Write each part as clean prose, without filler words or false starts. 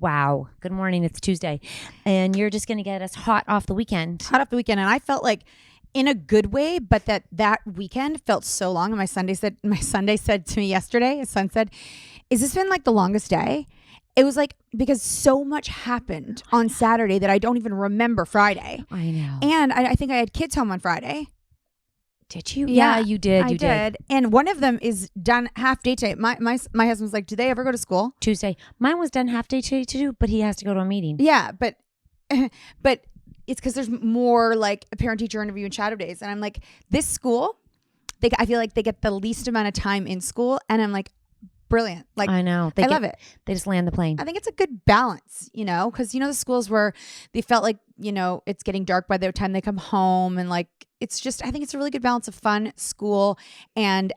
Wow. Good morning. It's Tuesday. And you're just going to get us hot off the weekend. Hot off the weekend. And I felt like in a good way, but that weekend felt so long. And my Sunday said to me yesterday, his son said, "Is this been like the longest day?" It was like, because so much happened on Saturday that I don't even remember Friday. I know. And I think I had kids home on Friday. Did you? Yeah, you did. You did. And one of them is done half day today. My husband's like, "Do they ever go to school?" Tuesday. Mine was done half day today too, but he has to go to a meeting. Yeah, but it's because there's more like a parent-teacher interview and shadow days. And I'm like, this school, I feel like they get the least amount of time in school. And I'm like, brilliant. Like, I know. I love it. They just land the plane. I think it's a good balance, because the schools where they felt like, it's getting dark by the time they come home. And like, I think it's a really good balance of fun, school, and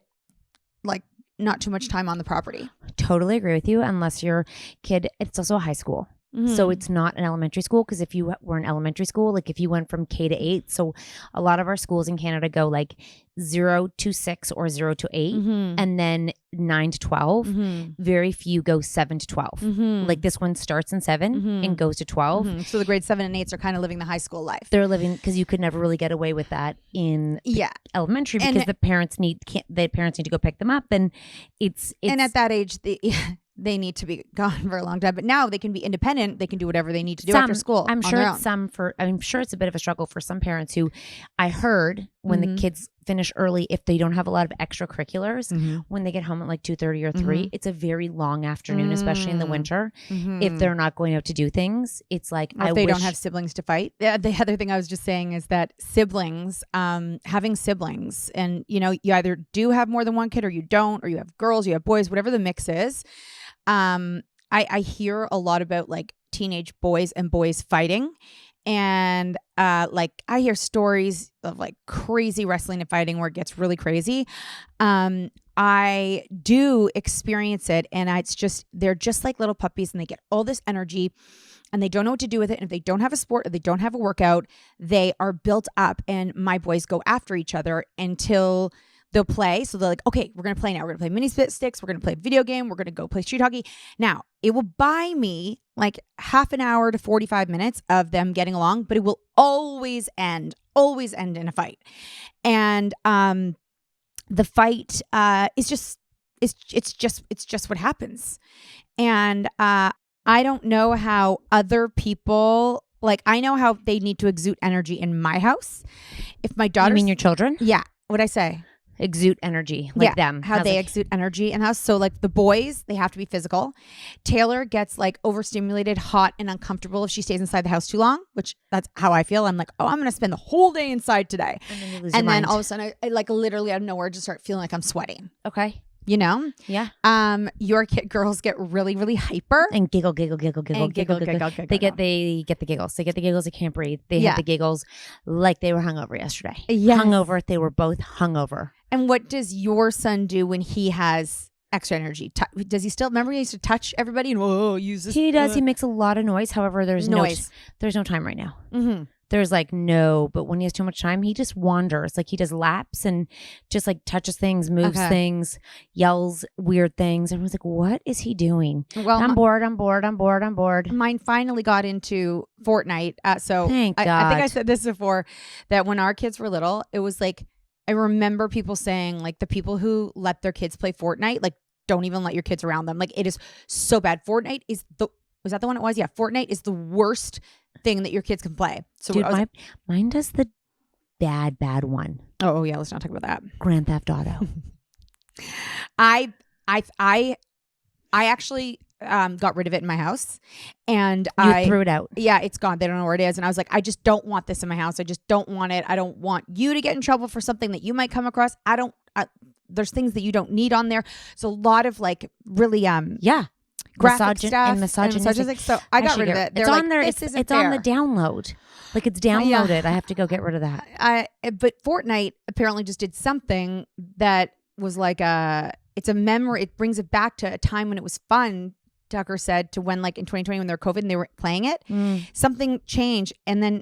like not too much time on the property. Totally agree with you. Unless your kid, it's also a high school. Mm-hmm. So it's not an elementary school, because if you were in elementary school, like if you went from K to 8, so a lot of our schools in Canada go like 0 to 6 or 0 to 8, mm-hmm. and then 9 to 12. Mm-hmm. Very few go 7 to 12. Mm-hmm. Like this one starts in 7 mm-hmm. and goes to 12. Mm-hmm. So the grade 7 and 8s are kind of living the high school life. They're living, because you could never really get away with that in elementary, because the parents need to go pick them up, and it's and at that age they need to be gone for a long time. But now they can be independent. They can do whatever they need to do after school. I'm sure it's a bit of a struggle for some parents who, I heard when mm-hmm. the kids finish early, if they don't have a lot of extracurriculars, mm-hmm. when they get home at like 2:30 or 3, mm-hmm. it's a very long afternoon, especially in the winter. Mm-hmm. If they're not going out to do things, it's like, if they don't have siblings to fight. The other thing I was just saying is that siblings, having siblings, and you either do have more than one kid or you don't, or you have girls, you have boys, whatever the mix is. I hear a lot about like teenage boys and boys fighting. And like I hear stories of like crazy wrestling and fighting where it gets really crazy. I do experience it, and they're just like little puppies, and they get all this energy and they don't know what to do with it. And if they don't have a sport or they don't have a workout, they are built up, and my boys go after each other until they'll play. So they're like, okay, we're going to play now. We're going to play mini sticks. We're going to play a video game. We're going to go play street hockey. Now, it will buy me like half an hour to 45 minutes of them getting along, but it will always end in a fight. And the fight is just what happens. And I don't know how other people, like I know how they need to exude energy in my house. If my daughter, you mean your children? Yeah. What'd I say? Exude energy, like them. How they exude energy in house. So like the boys, they have to be physical. Taylor gets like overstimulated, hot, and uncomfortable if she stays inside the house too long, which that's how I feel. I'm like, oh, I'm going to spend the whole day inside today. And then all of a sudden I like literally out of nowhere just start feeling like I'm sweating. Okay. Yeah. Your girls get really, really hyper and giggle. They get the giggles. They get the giggles. They can't breathe. They have the giggles like they were hungover yesterday. Yes. Hungover. They were both hungover. And what does your son do when he has extra energy? Does he still remember he used to touch everybody and use this? He does. He makes a lot of noise. However, there's no time right now. Mm-hmm. There's like but when he has too much time, he just wanders. Like he does laps and just like touches things, moves things, yells weird things. Everyone's like, what is he doing? Well, I'm bored. Mine finally got into Fortnite. So thank God. I think I said this before, that when our kids were little, it was like, I remember people saying like the people who let their kids play Fortnite, like don't even let your kids around them. Like it is so bad. Fortnite is was that the one it was? Yeah. Fortnite is the worst thing that your kids can play. So dude, mine does the bad one. Oh yeah, let's not talk about that. Grand Theft Auto. I actually got rid of it in my house, and I threw it out. Yeah, it's gone. They don't know where it is, and I was like, I just don't want this in my house. I just don't want it. I don't want you to get in trouble for something that you might come across. There's things that you don't need on there. So a lot of like really graphic stuff and misogynistic. So I got rid of it. It's on there. It's on the download. Like it's downloaded. Yeah. I have to go get rid of that. But Fortnite apparently just did something that was like it's a memory. It brings it back to a time when it was fun. Tucker said, to when like in 2020 when they were COVID and they were playing it, something changed, and then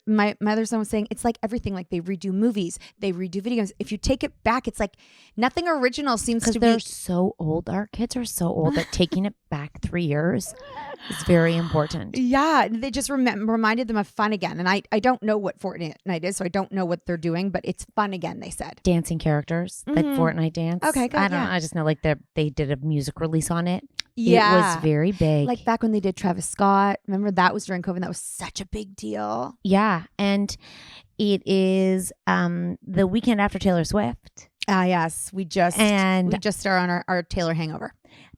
my other son was saying, it's like everything. Like they redo movies, they redo videos. If you take it back, it's like nothing original seems to be. Because they're so old. Our kids are so old that taking it back 3 years is very important. Yeah, they just reminded them of fun again. And I don't know what Fortnite is, so I don't know what they're doing, but it's fun again, they said. Dancing characters, like Fortnite dance. Okay, good. I don't know. I just know like they did a music release on it. Yeah. It was very big. Like back when they did Travis Scott. Remember that was during COVID. That was such a big deal. Yeah. And it is the weekend after Taylor Swift. Yes. We just are on our Taylor hangover.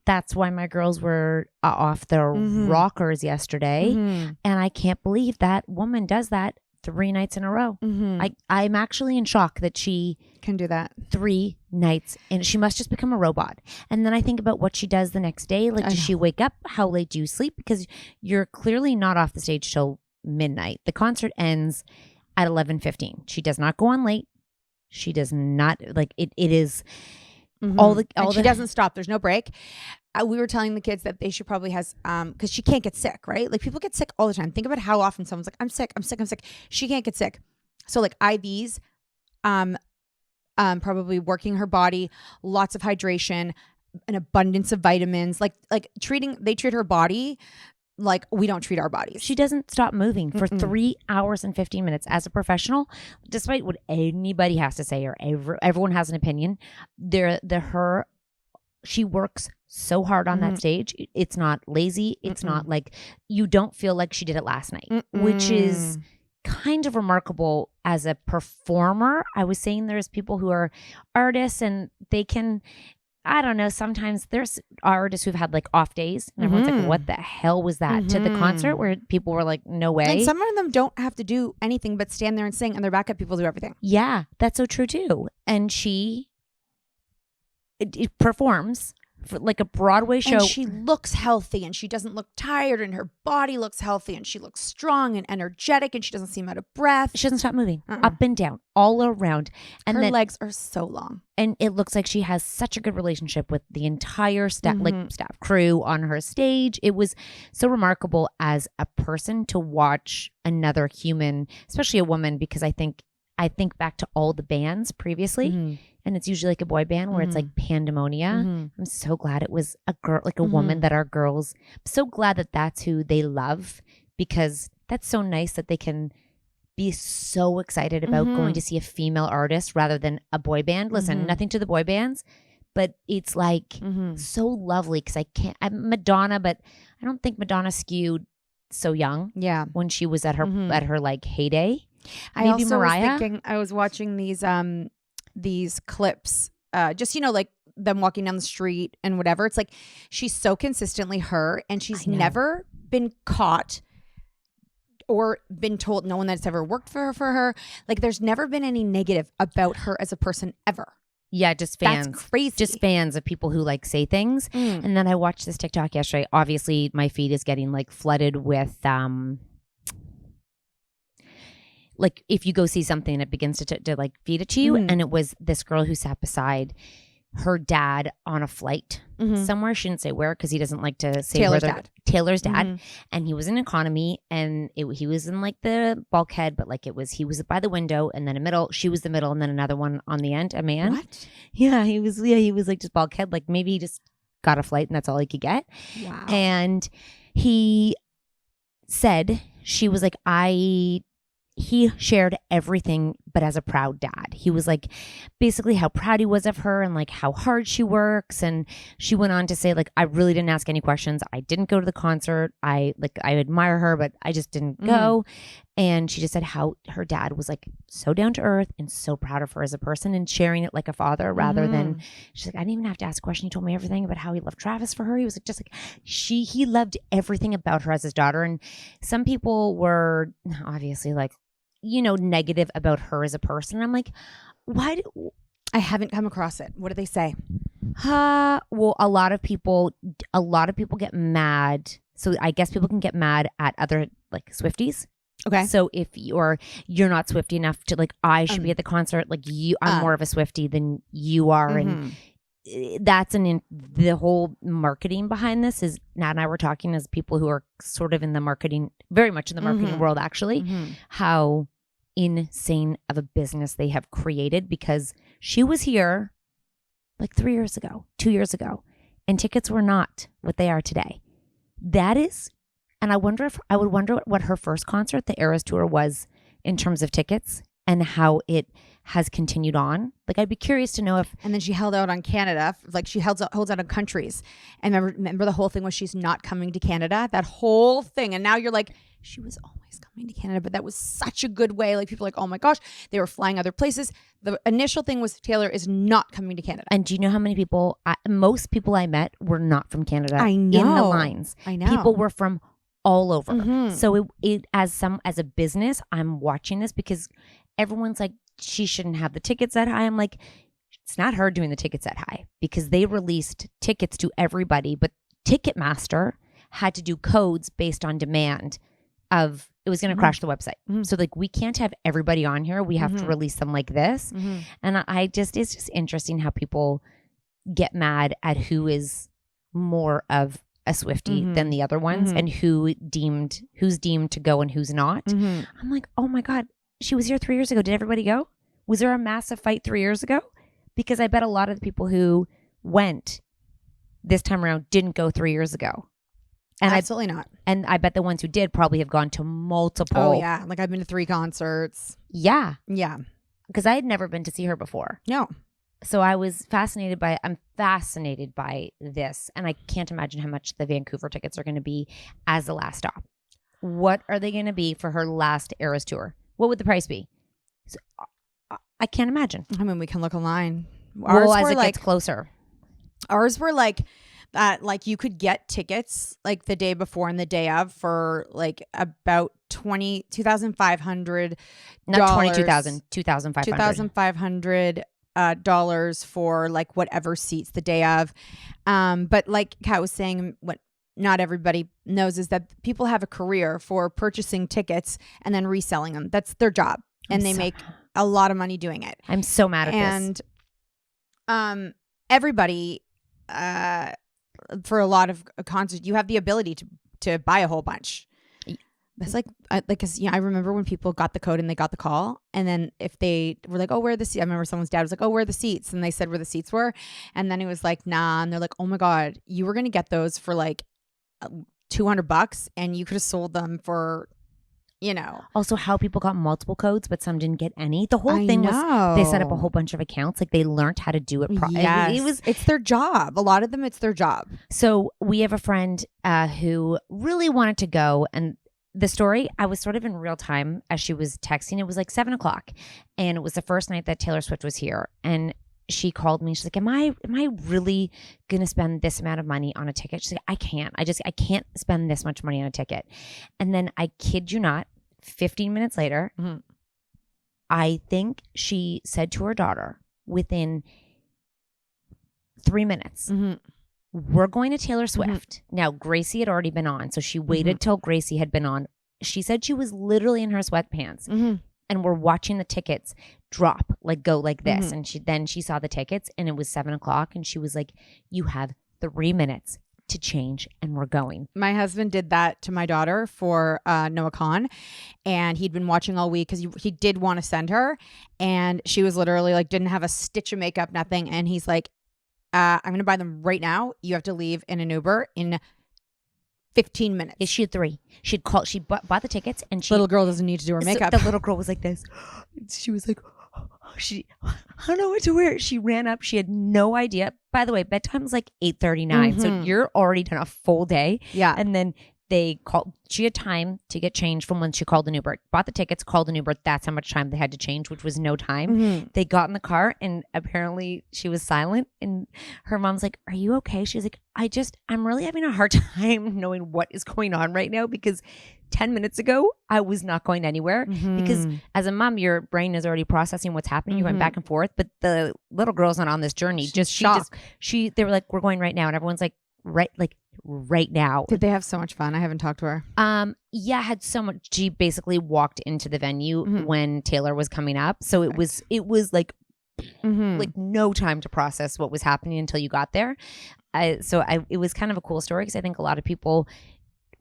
That's why my girls were off their rockers yesterday. And I can't believe that woman does that 3 nights in a row. I'm actually in shock that she can do that 3 nights, and she must just become a robot. And then I think about what she does the next day. Like, does she wake up? How late do you sleep? Because you're clearly not off the stage till midnight. The concert ends at 11:15. She does not go on late. She does not like it. It is she doesn't stop. There's no break. We were telling the kids that they should probably has because she can't get sick, right? Like people get sick all the time. Think about how often someone's like, I'm sick. She can't get sick. So like IVs, probably working her body, lots of hydration, an abundance of vitamins. Like they treat her body like we don't treat our bodies. She doesn't stop moving for 3 hours and 15 minutes. As a professional, despite what anybody has to say or everyone has an opinion, she works so hard on that stage. It's not lazy. It's not like you don't feel like she did it last night, which is kind of remarkable as a performer. I was saying there's people who are artists and they can, I don't know, sometimes there's artists who've had like off days and everyone's like, what the hell was that? To the concert where people were like, no way. And some of them don't have to do anything but stand there and sing, and their backup people do everything. Yeah, that's so true too. And she it performs for like a Broadway show. And she looks healthy and she doesn't look tired and her body looks healthy and she looks strong and energetic and she doesn't seem out of breath. She doesn't stop moving up and down, all around. And her legs are so long. And it looks like she has such a good relationship with the entire staff, staff crew on her stage. It was so remarkable as a person to watch another human, especially a woman, because I think back to all the bands previously. And it's usually like a boy band where it's like pandemonia. I'm so glad it was a girl, like a woman that our girls, I'm so glad that that's who they love, because that's so nice that they can be so excited about going to see a female artist rather than a boy band. Listen, nothing to the boy bands, but it's like so lovely because I'm Madonna, but I don't think Madonna skewed so young. Yeah. When she was at her like heyday. I Maybe also Mariah? was thinking, I was watching these clips, just, like them walking down the street and whatever. It's like she's so consistently her, and she's never been caught or been told, no one that's ever worked for her. Like there's never been any negative about her as a person ever. Yeah, just fans. That's crazy. Just fans of people who like say things. And then I watched this TikTok yesterday. Obviously, my feed is getting like flooded with like if you go see something, it begins to like feed it to you. And it was this girl who sat beside her dad on a flight somewhere. She didn't say where because he doesn't like to say Taylor's dad. And he was in economy, and he was in like the bulkhead, but like he was by the window, and then she was the middle, and then another one on the end, a man. What? Yeah, he was like just bulkhead. Like maybe he just got a flight and that's all he could get. Wow. And he said, she was like, he shared everything, but as a proud dad. He was like basically how proud he was of her and like how hard she works. And she went on to say like, I really didn't ask any questions. I didn't go to the concert. I admire her, but I just didn't go. And she just said how her dad was like so down to earth and so proud of her as a person and sharing it like a father rather than, she's like, I didn't even have to ask a question. He told me everything about how he loved Travis for her. He was like, just like he loved everything about her as his daughter. And some people were obviously like, negative about her as a person. I'm like, why? I haven't come across it. What do they say? Well, a lot of people get mad. So I guess people can get mad at other like Swifties. Okay. So if you're not Swiftie enough to like, I should be at the concert. Like I'm more of a Swiftie than you are. And the whole marketing behind this is Nat and I were talking as people who are sort of in the marketing, very much in the marketing world actually, how insane of a business they have created, because she was here like 3 years ago, 2 years ago, and tickets were not what they are today. That is, and I would wonder what her first concert, the Eras Tour, was in terms of tickets and how it has continued on. Like, I'd be curious to know if... And then she held out on Canada. Like, she holds out on countries. And remember the whole thing was she's not coming to Canada? That whole thing. And now you're like, she was always coming to Canada. But that was such a good way. Like, people are like, oh my gosh, they were flying other places. The initial thing was Taylor is not coming to Canada. And do you know how many people... most people I met were not from Canada. I know. In the lines. I know. People were from all over. So it as a business, I'm watching this because everyone's like, she shouldn't have the tickets that high. I'm like, it's not her doing the tickets that high, because they released tickets to everybody, but Ticketmaster had to do codes based on demand of, it was going to crash the website. So like, we can't have everybody on here. We have to release them like this. And it's just interesting how people get mad at who is more of a Swiftie than the other ones, and who's deemed to go and who's not. I'm like, oh my God, she was here 3 years ago. Did everybody go? Was there a massive fight 3 years ago? Because I bet a lot of the people who went this time around didn't go 3 years ago. And Absolutely not. And I bet the ones who did probably have gone to multiple. Oh yeah, like I've been to 3 concerts. Yeah. Because I had never been to see her before. No. So I'm fascinated by this, and I can't imagine how much the Vancouver tickets are going to be as the last stop. What are they going to be for her last Eras Tour? What would the price be? So, I can't imagine. I mean, we can look online. As it gets closer. Ours were like that. Like, you could get tickets like the day before and the day of for like about $2,500. Not 22,000, 2,500. $2,500 for like whatever seats the day of. But like Kat was saying, what not everybody knows is that people have a career for purchasing tickets and then reselling them. That's their job. And they make a lot of money doing it. I'm so mad at this. And everybody, for a lot of concerts, you have the ability to buy a whole bunch. It's like, I remember when people got the code and they got the call, and then if they were like, oh, where are the seats? I remember someone's dad was like, oh, where are the seats? And they said where the seats were. And then it was like, nah. And they're like, oh my God, you were going to get those for like $200 and you could have sold them for, Also, how people got multiple codes, but some didn't get any. The whole thing was they set up a whole bunch of accounts. Like, they learned how to do it. Yes. It's their job. A lot of them, it's their job. So we have a friend who really wanted to go, and the story, I was sort of in real time as she was texting. It was like 7:00, and it was the first night that Taylor Swift was here. And she called me. She's like, am I really going to spend this amount of money on a ticket? She's like, I can't. I can't spend this much money on a ticket. And then, I kid you not, 15 minutes later, I think she said to her daughter within 3 minutes, we're going to Taylor Swift. Now, Gracie had already been on, so she waited till Gracie had been on. She said she was literally in her sweatpants, and we're watching the tickets drop, like go like this. And she saw the tickets, and it was 7:00, and she was like, you have 3 minutes to change, and we're going. My husband did that to my daughter for Noah Khan, and he'd been watching all week because he did want to send her, and she was literally like, didn't have a stitch of makeup, nothing. And he's like, I'm going to buy them right now. You have to leave in an Uber in 15 minutes. She had 3. She bought the tickets, and little girl doesn't need to do her makeup. The little girl was like this. She was like, I don't know what to wear. She ran up. She had no idea. By the way, bedtime's like 8:39. So you're already done a full day. Yeah. And then she had time to get changed from when she called an Uber, bought the tickets, called an Uber. That's how much time they had to change, which was no time. They got in the car, and apparently she was silent, and her mom's like, are you okay? She's like, I'm really having a hard time knowing what is going on right now, because 10 minutes ago, I was not going anywhere, because as a mom, your brain is already processing what's happening. You're going back and forth, but the little girl's not on this journey. They were like, we're going right now. And everyone's like, right now. Did they have so much fun? I haven't talked to her. Yeah, had so much. She basically walked into the venue when Taylor was coming up. So it was like like no time to process what was happening until you got there. It was kind of a cool story because I think a lot of people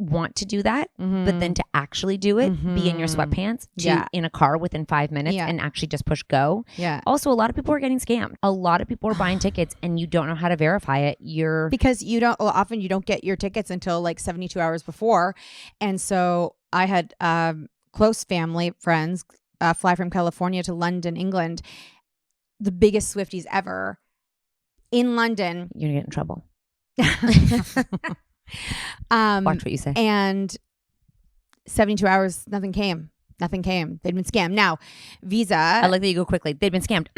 want to do that, but then to actually do it, be in your sweatpants, in a car within 5 minutes and actually just push go. Yeah. Also, a lot of people are getting scammed. A lot of people are buying tickets and you don't know how to verify it. Because often you don't get your tickets until like 72 hours before. And so I had close family friends fly from California to London, England, the biggest Swifties ever in London. You're gonna get in trouble. Watch what you say. And 72 hours, nothing came. They'd been scammed. Now, Visa. I like that you go quickly. They'd been scammed.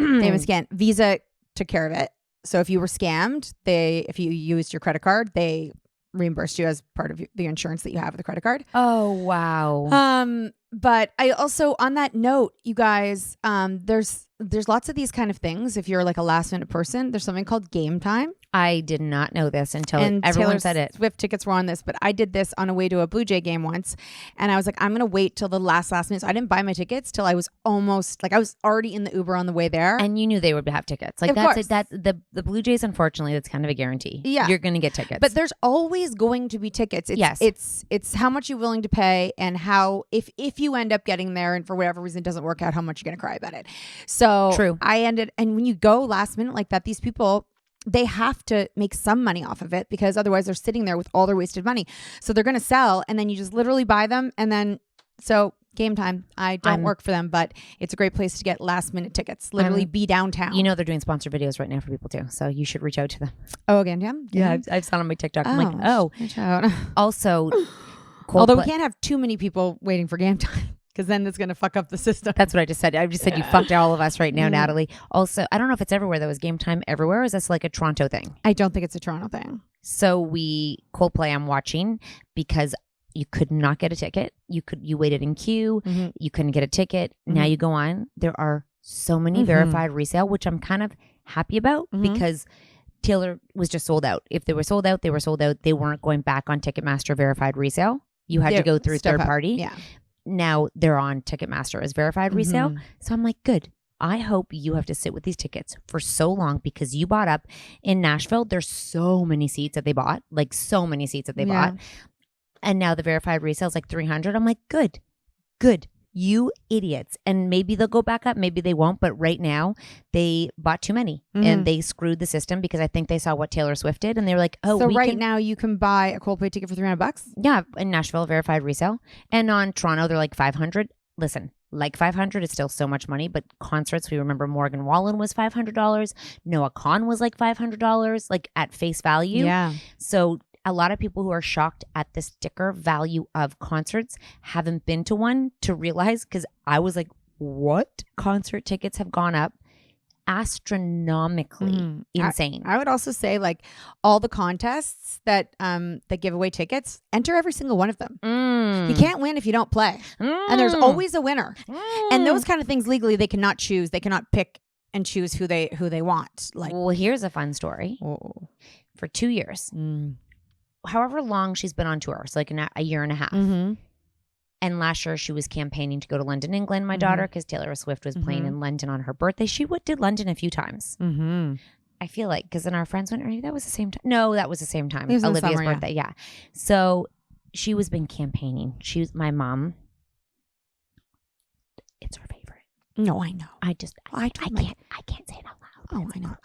Visa took care of it. So if you were scammed, if you used your credit card, they reimbursed you as part of the insurance that you have with the credit card. Oh, wow. But I also, on that note, you guys, there's lots of these kind of things. If you're like a last minute person, there's something called game time. I did not know this until everyone Taylor said it. Swift tickets were on this, but I did this on a way to a Blue Jay game once, and I was like, I'm gonna wait till the last minute. So I didn't buy my tickets till I was almost I was already in the Uber on the way there, and you knew they would have tickets. Like the Blue Jays. Unfortunately, that's kind of a guarantee. Yeah, you're gonna get tickets, but there's always going to be tickets. It's how much you're willing to pay, and how if you end up getting there and for whatever reason it doesn't work out, how much you're gonna cry about it. So true. And when you go last minute like that, these people, they have to make some money off of it because otherwise they're sitting there with all their wasted money. So they're going to sell, and then you just literally buy them. And then, so game time, I don't work for them, but it's a great place to get last minute tickets. Literally be downtown. You know, they're doing sponsored videos right now for people too. So you should reach out to them. Oh, again, yeah. I've seen on my TikTok. I'm like, reach out. Also, although we can't have too many people waiting for game time, because then it's going to fuck up the system. That's what I just said. I just said you fucked all of us right now, Natalie. Also, I don't know if it's everywhere. That was game time everywhere. Or is this like a Toronto thing? I don't think it's a Toronto thing. So Coldplay I'm watching because you could not get a ticket. You waited in queue. You couldn't get a ticket. Now you go on. There are so many verified resale, which I'm kind of happy about because Taylor was just sold out. If they were sold out, they were sold out. They weren't going back on Ticketmaster verified resale. You had to go through third party. Yeah. Now they're on Ticketmaster as verified resale. So I'm like, good. I hope you have to sit with these tickets for so long because you bought up in Nashville. There's so many seats that they bought, bought. And now the verified resale is like 300. I'm like, good. You idiots. And maybe they'll go back up. Maybe they won't. But right now they bought too many and they screwed the system because I think they saw what Taylor Swift did and they were like, oh, so now you can buy a Coldplay ticket for $300. Yeah. In Nashville, verified resale. And on Toronto, they're like 500. Listen, like 500 is still so much money, but concerts, we remember Morgan Wallen was $500. Noah Kahan was like $500, like at face value. Yeah. So a lot of people who are shocked at the sticker value of concerts haven't been to one to realize, because I was like, what? Concert tickets have gone up astronomically insane. I would also say like all the contests that give away tickets, enter every single one of them. You can't win if you don't play. And there's always a winner. And those kind of things legally they cannot choose. They cannot pick and choose who they want. Like, well, here's a fun story. For 2 years. However long she's been on tour, so like a year and a half. And last year she was campaigning to go to London, England, my daughter, because Taylor Swift was playing in London on her birthday. She did London a few times. I feel like, because then our friends went, maybe that was the same time. No, that was the same time. Olivia's birthday, yeah. So she was been campaigning. My mom, it's her favorite. No, I know. I can't say it out loud. Oh, I know.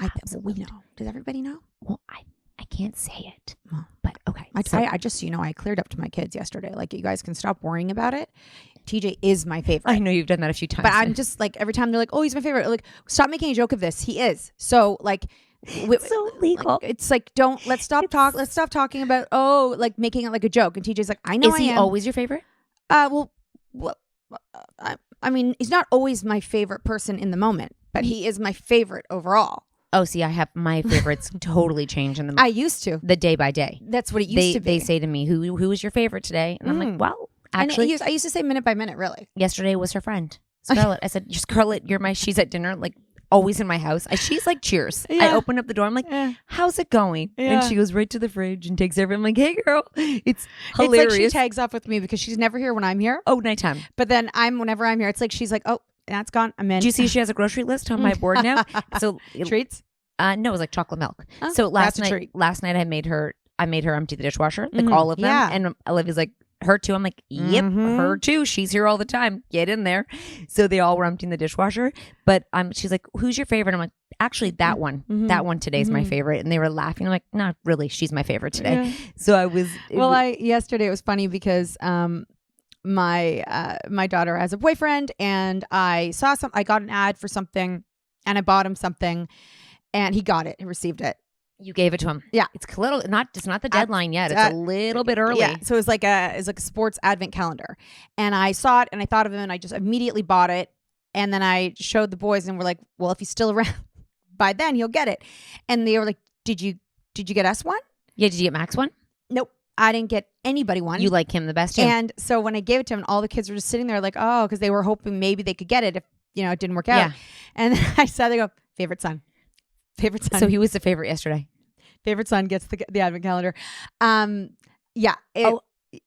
We know. Does everybody know? Well, I can't say it, but okay. I just, I cleared up to my kids yesterday. Like, you guys can stop worrying about it. TJ is my favorite. I know you've done that a few times. But I'm just like, every time they're like, oh, he's my favorite. Like, stop making a joke of this. He is. So like, it's so legal. It's like, let's stop talking about, making it like a joke. And TJ's like, I know. Is he always your favorite? I mean, he's not always my favorite person in the moment, but he is my favorite overall. Oh, see, I have my favorites totally change in the. I used to the day by day. That's what it used to be. They say to me, "Who was your favorite today?" And I'm like, "Well, actually, I used to say minute by minute. Really, yesterday was her friend Scarlett. I said, "Scarlett, she's at dinner, like always in my house. She's like, cheers." Yeah. I open up the door. I'm like, "How's it going?" Yeah. And she goes right to the fridge and takes everything. I'm like, "Hey, girl, it's hilarious." It's like she tags off with me because she's never here when I'm here. Oh, nighttime. But then whenever I'm here, it's like she's like, "Oh, That's gone. I'm in. Do you see she has a grocery list on my board now? So treats? No, it was like chocolate milk. Oh, so last night I made her empty the dishwasher, like all of them. Yeah. And Olivia's like, her too. I'm like, yep, her too. She's here all the time. Get in there. So they all were emptying the dishwasher. But she's like, who's your favorite? I'm like, actually, that one. That one today's my favorite. And they were laughing. I'm like, no, really, she's my favorite today. Yeah. So I was. Yesterday it was funny because my daughter has a boyfriend, and I got an ad for something, and I bought him something, and he got it. He received it. You gave it to him. Yeah. It's a little, it's not the deadline yet. It's a little bit early. Yeah. So it's like a sports advent calendar. And I saw it and I thought of him and I just immediately bought it. And then I showed the boys and we're like, well, if he's still around by then, he'll get it. And they were like, did you get us one? Yeah. Did you get Max one? Nope. I didn't get anybody one. You like him the best too. And so when I gave it to him, all the kids were just sitting there like, oh, because they were hoping maybe they could get it if, it didn't work out. Yeah. And then I saw they go, favorite son. So he was the favorite yesterday. Favorite son gets the advent calendar. Yeah.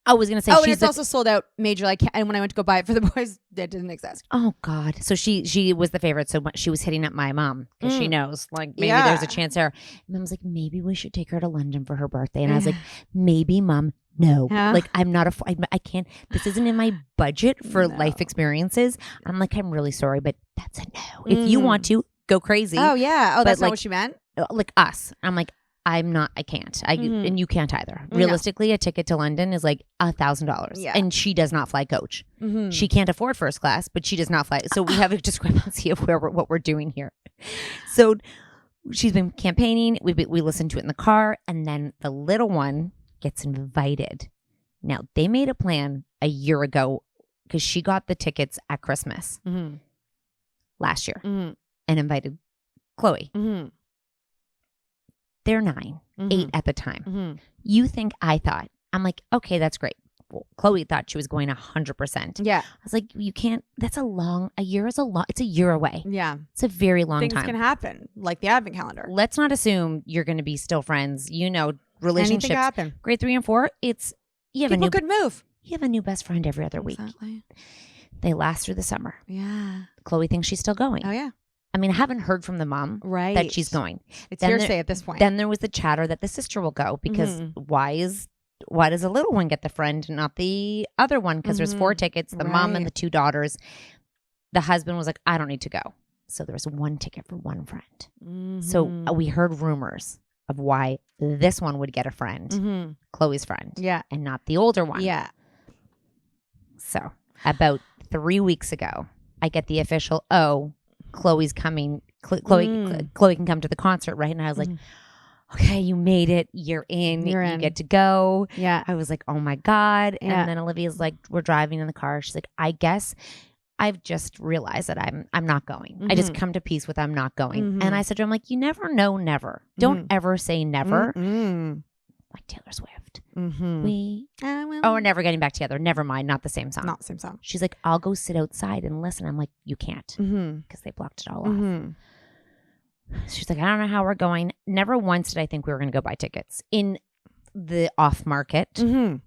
I was gonna say. Oh, and it's also sold out majorly. And when I went to go buy it for the boys, it didn't exist. Oh God. So she was the favorite. So she was hitting up my mom because she knows like maybe there's a chance there. Mom was like, maybe we should take her to London for her birthday. And I was like, maybe, Mom. No, like I'm not I can't. This isn't in my budget for life experiences. I'm like, I'm really sorry, but that's a no. If you want to go crazy. Oh yeah. Oh, that's not what she meant. Like us. I'm like, I'm not. I can't. And you can't either. Realistically, a ticket to London is like $1,000. Yeah. And she does not fly coach. She can't afford first class, but she does not fly. So we have a discrepancy of what we're doing here. So she's been campaigning. We listened to it in the car, and then the little one gets invited. Now they made a plan a year ago because she got the tickets at Christmas last year and invited Chloe. They're 9, 8 at the time. You think I thought, I'm like, okay, that's great. Well, Chloe thought she was going 100%. Yeah. I was like, you can't, a year is a long, it's a year away. Yeah. It's a very long time. Things can happen, like the advent calendar. Let's not assume you're going to be still friends. Relationships. Anything can happen. Grade 3 and 4, people could move. You have a new best friend every other week. They last through the summer. Yeah. Chloe thinks she's still going. Oh, yeah. I mean, I haven't heard from the mom that she's going. It's hearsay at this point. Then there was the chatter that the sister will go because why does a little one get the friend and not the other one? Because there's 4 tickets, the mom and the 2 daughters. The husband was like, I don't need to go. So there was 1 ticket for 1 friend. So we heard rumors of why this one would get a friend, Chloe's friend, and not the older one. Yeah. So about 3 weeks ago, I get the official, Chloe's coming. Chloe can come to the concert, right? And I was like, okay, you made it. You're in. You get to go. Yeah. I was like, oh my God. And then Olivia's like, we're driving in the car. She's like, I guess I've just realized that I'm not going. I just come to peace with I'm not going. And I said to him, like, you never know, never. Don't ever say never. Like Taylor Swift. We're never getting back together. Never mind. Not the same song. Not the same song. She's like, I'll go sit outside and listen. I'm like, you can't because they blocked it all off. She's like, I don't know how we're going. Never once did I think we were going to go buy tickets in the off market 3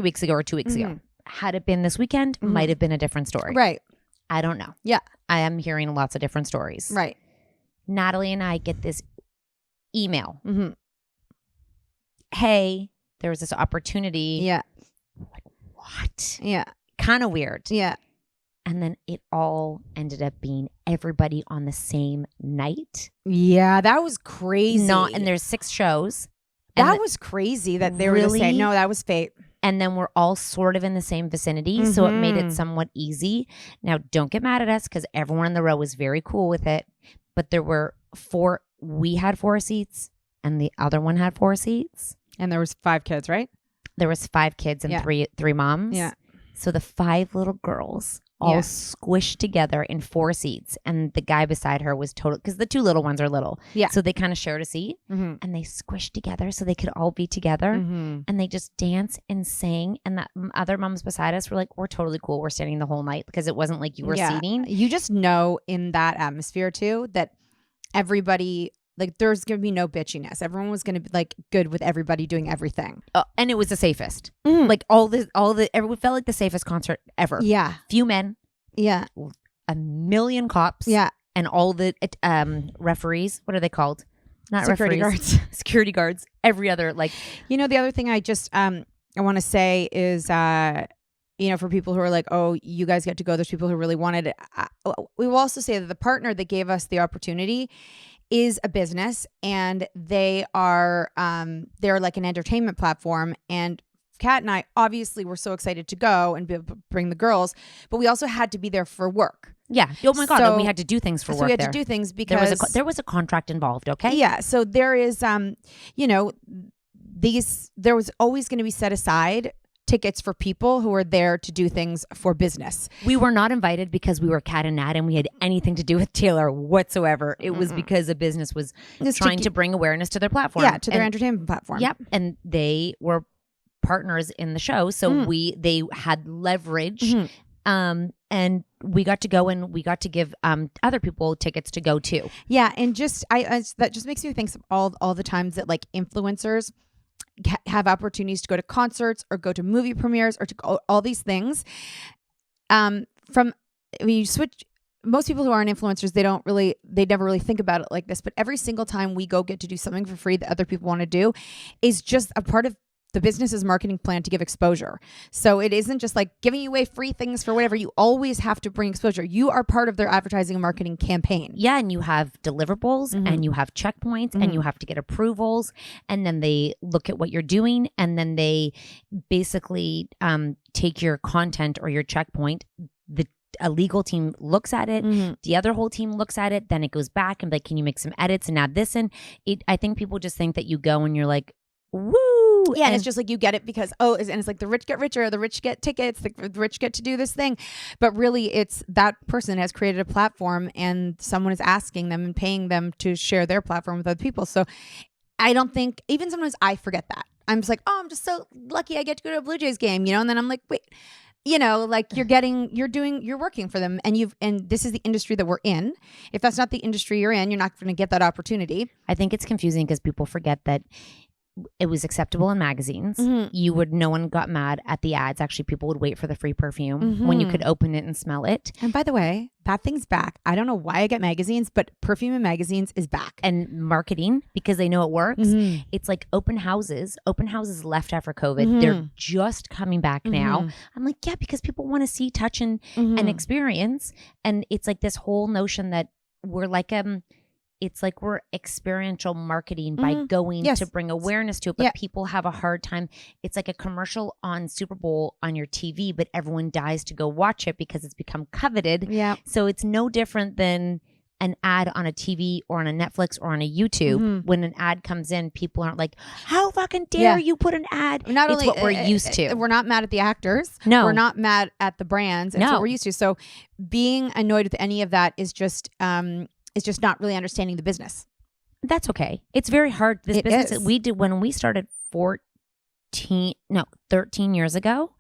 weeks ago or 2 weeks ago. Had it been this weekend, might have been a different story. Right. I don't know. Yeah. I am hearing lots of different stories. Right. Natalie and I get this email. Hey, there was this opportunity. Yeah. Like, what? Yeah. Kind of weird. Yeah. And then it all ended up being everybody on the same night. Yeah, that was crazy. And there's 6 shows. That was crazy that they were just saying, no, that was fate. And then we're all sort of in the same vicinity. So it made it somewhat easy. Now, don't get mad at us because everyone in the row was very cool with it. But there were 4, we had 4 seats and the other one had 4 seats. And there was 5 kids, right? There was 5 kids and 3 moms. Yeah. So the 5 little girls all squished together in 4 seats. And the guy beside her was total, because the 2 little ones are little. Yeah. So they kind of shared a seat and they squished together so they could all be together. And they just danced and sang. And the other moms beside us were like, we're totally cool. We're staying the whole night because it wasn't like you were seating. You just know in that atmosphere too that everybody, like, there's going to be no bitchiness. Everyone was going to be like good with everybody doing everything. And it was the safest. Like everyone felt like the safest concert ever. Yeah. Few men, Yeah. a million cops. Yeah. And all the referees. What are they called? Not security referees. guards. Security guards. Every other the other thing I just I want to say is for people who are like, oh, you guys get to go. There's people who really wanted it. We will also say that the partner that gave us the opportunity is a business, and they are they're like an entertainment platform. And Kat and I obviously were so excited to go and bring the girls, but we also had to be there for work. Yeah. Oh my God. And we had to do things for work. So we had to do things because there was a contract involved. Okay. Yeah. So there is, there was always going to be set aside tickets for people who are there to do things for business. We were not invited because we were Cat and Nat and we had anything to do with Taylor whatsoever. It was because a business was trying to bring awareness to their platform. Yeah. To their entertainment platform. Yep. And they were partners in the show. So they had leverage. And we got to go and we got to give other people tickets to go too. Yeah, and that just makes me think of all the times that like influencers have opportunities to go to concerts or go to movie premieres or to all these things. Most people who aren't influencers, they never really think about it like this. But every single time we go get to do something for free that other people want to do is just a part of the business's marketing plan to give exposure. So it isn't just like giving you away free things for whatever. You always have to bring exposure. You are part of their advertising and marketing campaign. Yeah, and you have deliverables and you have checkpoints and you have to get approvals, and then they look at what you're doing, and then they basically take your content or your checkpoint. A legal team looks at it, the other whole team looks at it, then it goes back and like, can you make some edits and add this in? I think people just think that you go and you're like, woo. Yeah, and it's just like you get it because, and it's like the rich get richer, the rich get tickets, the rich get to do this thing. But really, it's that person has created a platform and someone is asking them and paying them to share their platform with other people. So I don't think, even sometimes I forget that. I'm just like, oh, I'm just so lucky I get to go to a Blue Jays game, and then I'm like, wait, like you're working for them, and this is the industry that we're in. If that's not the industry you're in, you're not going to get that opportunity. I think it's confusing because people forget that it was acceptable in magazines. No one got mad at the ads. Actually, people would wait for the free perfume when you could open it and smell it. And by the way, that thing's back. I don't know why I get magazines, but perfume in magazines is back. And marketing, because they know it works. It's like open houses. Open houses left after COVID. They're just coming back now. I'm like, yeah, because people want to see, touch, and experience. And it's like this whole notion that we're like it's like we're experiential marketing by going to bring awareness to it, but people have a hard time. It's like a commercial on Super Bowl on your TV, but everyone dies to go watch it because it's become coveted. Yeah. So it's no different than an ad on a TV or on a Netflix or on a YouTube. When an ad comes in, people aren't like, how fucking dare you put an ad? It's what we're used to. We're not mad at the actors. No. We're not mad at the brands. It's what we're used to. So being annoyed with any of that is just not really understanding the business. That's okay. It's very hard. This business that we did when we started 13 years ago,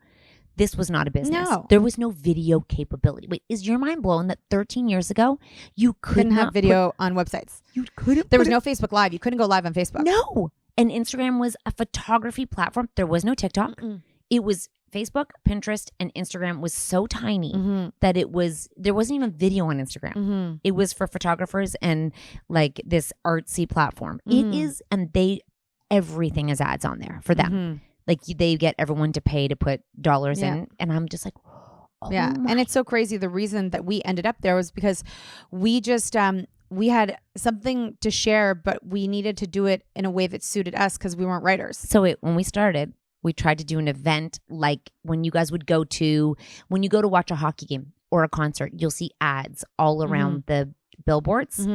this was not a business. No. There was no video capability. Wait, is your mind blown that 13 years ago you couldn't have video on websites? You couldn't. There was no Facebook Live. You couldn't go live on Facebook. No. And Instagram was a photography platform. There was no TikTok. It was Facebook, Pinterest, and Instagram was so tiny that there wasn't even video on Instagram. It was for photographers and like this artsy platform. It is, and everything is ads on there for them. Like they get everyone to pay to put dollars in, and I'm just like, and it's so crazy. The reason that we ended up there was because we just we had something to share, but we needed to do it in a way that suited us because we weren't writers. So when we started, we tried to do an event like when you guys would go to watch a hockey game or a concert, you'll see ads all around the billboards,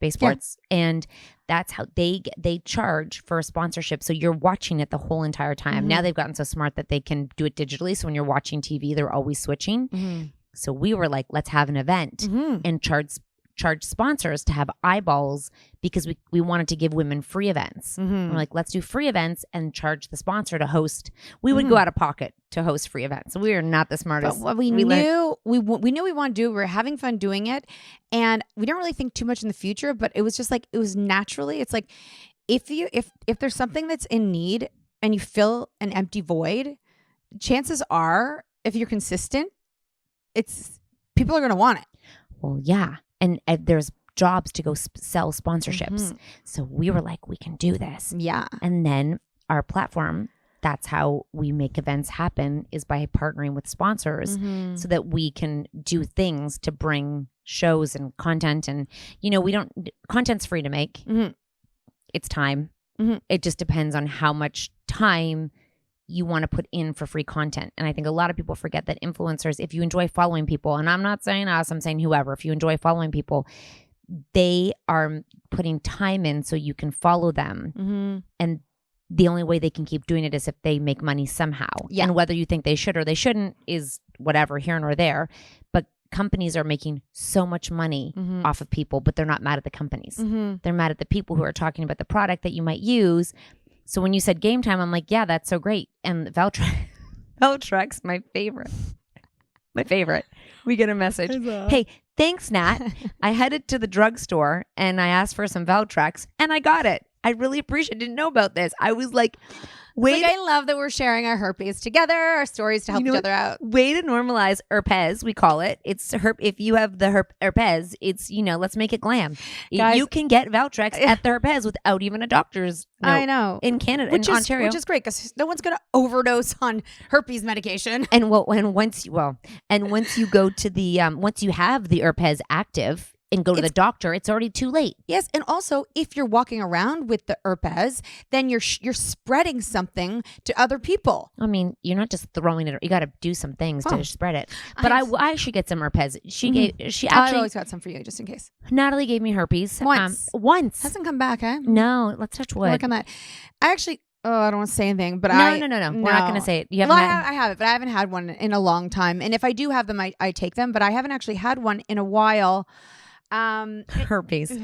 baseboards. And that's how they charge for a sponsorship. So you're watching it the whole entire time. Now they've gotten so smart that they can do it digitally. So when you're watching TV, they're always switching. So we were like, let's have an event and charge sponsors to have eyeballs because we wanted to give women free events. We're like, let's do free events and charge the sponsor to host. We would go out of pocket to host free events. So we are not the smartest. But what we knew we wanted to do. We were having fun doing it, and we didn't really think too much in the future. But it was just like it was naturally. It's like if there's something that's in need and you fill an empty void, chances are if you're consistent, people are going to want it. Well, yeah. And there's jobs to go sell sponsorships. So we were like, we can do this. Yeah. And then our platform, that's how we make events happen, is by partnering with sponsors so that we can do things to bring shows and content. And, content's free to make. It's time. It just depends on how much time you want to put in for free content. And I think a lot of people forget that influencers, if you enjoy following people, and I'm not saying us, I'm saying whoever, if you enjoy following people, they are putting time in so you can follow them. And the only way they can keep doing it is if they make money somehow. Yeah. And whether you think they should or they shouldn't is whatever, here nor there. But companies are making so much money off of people, but they're not mad at the companies. They're mad at the people who are talking about the product that you might use. So when you said game time, I'm like, yeah, that's so great. And Valtrex, my favorite. My favorite. We get a message. Hey, thanks, Nat. I headed to the drugstore and I asked for some Valtrex and I got it. I really appreciate it. Didn't know about this. I was like, wait. I love that we're sharing our herpes together, our stories to help each other out. Way to normalize herpes, we call it. It's if you have the herpes, it's, let's make it glam. Guys, you can get Valtrex at the herpes without even a doctor's note. I know. In Canada, in Ontario. Which is great because no one's going to overdose on herpes medication. And once you go to the, once you have the herpes active, and go to the doctor, it's already too late. Yes, and also if you're walking around with the herpes, then you're spreading something to other people. I mean, you're not just throwing it. You got to do some things to spread it. But I should get some herpes. I always got some for you, just in case. Natalie gave me herpes once. Hasn't come back, eh? No, let's touch wood. Work on that. I actually. Oh, I don't want to say anything, but no. We're not going to say it. You haven't I have it, but I haven't had one in a long time. And if I do have them, I take them. But I haven't actually had one in a while. Herpes.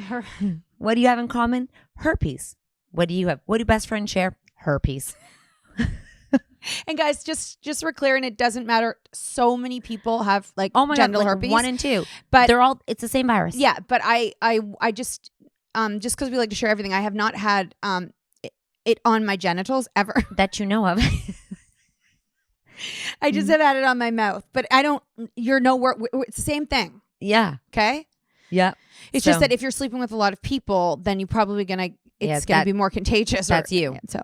What do you have in common? Herpes. What do you have? What do best friends share? Herpes. And guys, just so we're clear, and it doesn't matter. So many people have genital herpes, 1 and 2, but they're all. It's the same virus. Yeah, but I just because we like to share everything, I have not had it on my genitals ever that you know of. I just have had it on my mouth, but I don't. You're nowhere. It's the same thing. Yeah. Okay. Yeah. It's just that if you're sleeping with a lot of people, then you're probably it's gonna be more contagious. That's you. Yeah, so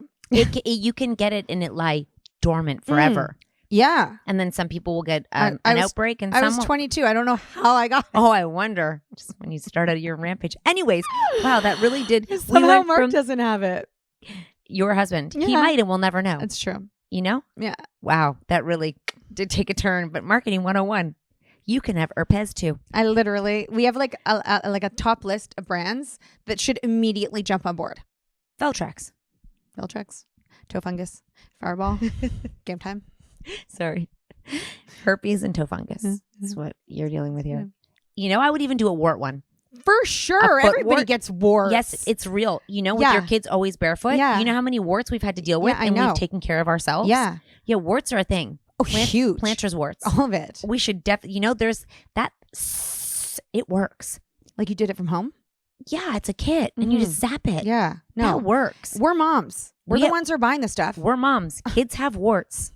you can get it and it lie dormant forever. Yeah. And then some people will get an outbreak. And I was 22. I don't know how I got it. Oh, I wonder. Just when you started your rampage. Anyways, wow, that really did. Somehow Mark doesn't have it. Your husband. Yeah. He might, and we'll never know. That's true. Yeah. Wow, that really did take a turn. But marketing 101. You can have herpes too. We have a top list of brands that should immediately jump on board. Valtrex, toe fungus, Fireball, game time. Sorry. Herpes and toe fungus is what you're dealing with here. I would even do a wart one. For sure. Everybody gets warts. Yes, it's real. With your kids always barefoot. Yeah. You know how many warts we've had to deal with and we've taken care of ourselves? Yeah. Yeah, warts are a thing. Oh, huge. Planter's warts. All of it. We should definitely, there's that, it works. Like you did it from home? Yeah, it's a kit and you just zap it. Yeah. No. That works. We're moms. We're the ones who are buying the stuff. We're moms. Kids have warts.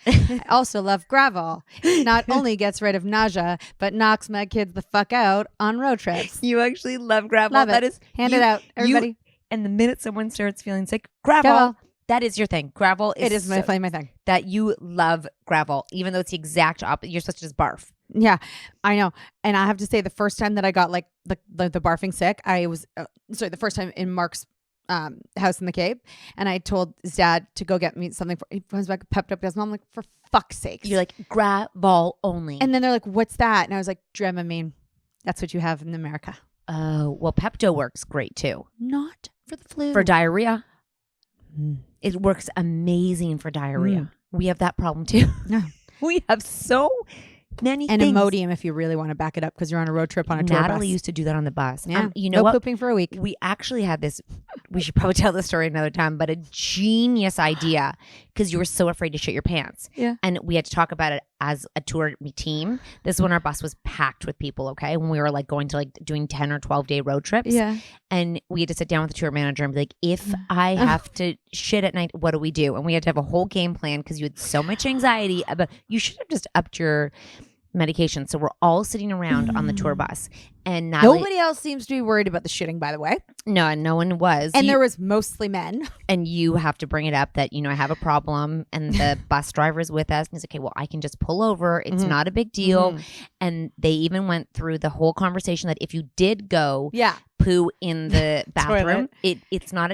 I also love Gravol. Not only gets rid of nausea, but knocks my kids the fuck out on road trips. You actually love Gravol. Love it. Hand it out, everybody. And the minute someone starts feeling sick, Gravol. That is your thing. Gravol is. It is my thing. That you love Gravol, even though it's the exact opposite. You're supposed to just barf. Yeah, I know. And I have to say, the first time that I got the barfing sick, I was the first time in Mark's house in the Cape, and I told his dad to go get me something. He comes back, pepped up his mom. I'm like, for fuck's sake. You're like, Gravol only. And then they're like, what's that? And I was like, Dramamine. That's what you have in America. Oh, well, Pepto works great too. Not for the flu. For diarrhea. It works amazing for diarrhea. We have that problem too. Yeah. We have so many and things. Imodium if you really want to back it up because you're on a road trip on a tour bus. Natalie used to do that on the bus. Yeah. No what? Pooping for a week. We actually had this, we should probably tell this story another time, but a genius idea because you were so afraid to shit your pants. Yeah. And we had to talk about it as a tour team. This is when our bus was packed with people, okay? When we were going to doing 10 or 12 day road trips. Yeah. And we had to sit down with the tour manager and be like, if I have to shit at night, what do we do? And we had to have a whole game plan because you had so much anxiety about, you should have just upped your medication. So we're all sitting around on the tour bus, and Natalie, nobody else seems to be worried about the shitting, by the way. No one was. And there was mostly men. And you have to bring it up that, I have a problem, and the bus driver is with us. And he's like, okay, well, I can just pull over. It's not a big deal. And they even went through the whole conversation that if you did go poo in the bathroom, it's not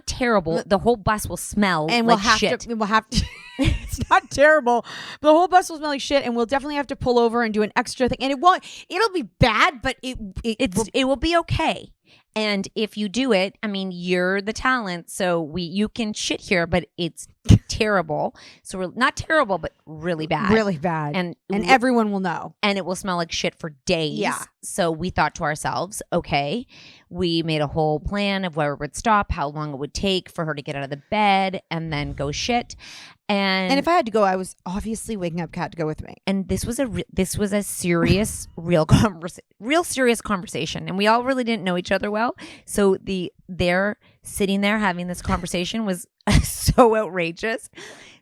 terrible. The whole bus will smell and like we'll have to it's not terrible. The whole bus will smell like shit, and we'll definitely have to pull over and do an extra thing. And it'll be bad, but it will be okay. And if you do it, I mean, you're the talent, so you can shit here, but it's terrible. So we're not terrible, but really bad. Really bad. And everyone will know. And it will smell like shit for days. Yeah. So we thought to ourselves, okay, we made a whole plan of where it would stop, how long it would take for her to get out of the bed and then go shit. And if I had to go, I was obviously waking up Cat to go with me. And this was a serious, real serious conversation. And we all really didn't know each other well. So they're sitting there having this conversation was so outrageous.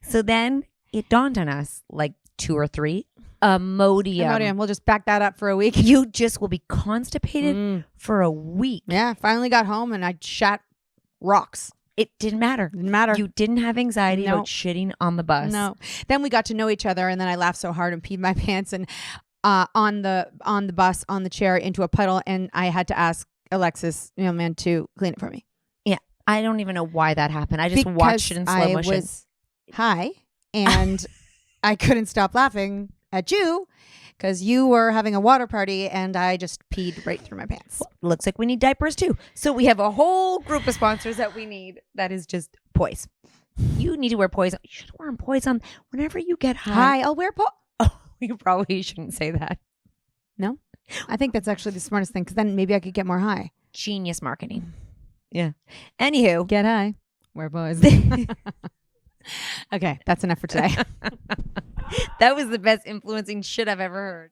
So then it dawned on us, like 2 or 3, Imodium. We'll just back that up for a week. You just will be constipated for a week. Yeah, finally got home and I shat rocks. It didn't matter. You didn't have anxiety about shitting on the bus. No. Then we got to know each other, and then I laughed so hard and peed my pants and on the bus, on the chair, into a puddle, and I had to ask Alexis, man, to clean it for me. Yeah. I don't even know why that happened. I just watched it in slow motion. I was high, and I couldn't stop laughing at you because you were having a water party, and I just peed right through my pants. Well, looks like we need diapers too. So we have a whole group of sponsors that we need. That is just poise. You need to wear poise. You should wear poise on whenever you get high. I'll wear poise. Oh, you probably shouldn't say that. No, I think that's actually the smartest thing because then maybe I could get more high. Genius marketing. Yeah. Anywho, get high. Wear poise. Okay, that's enough for today. That was the best influencing shit I've ever heard.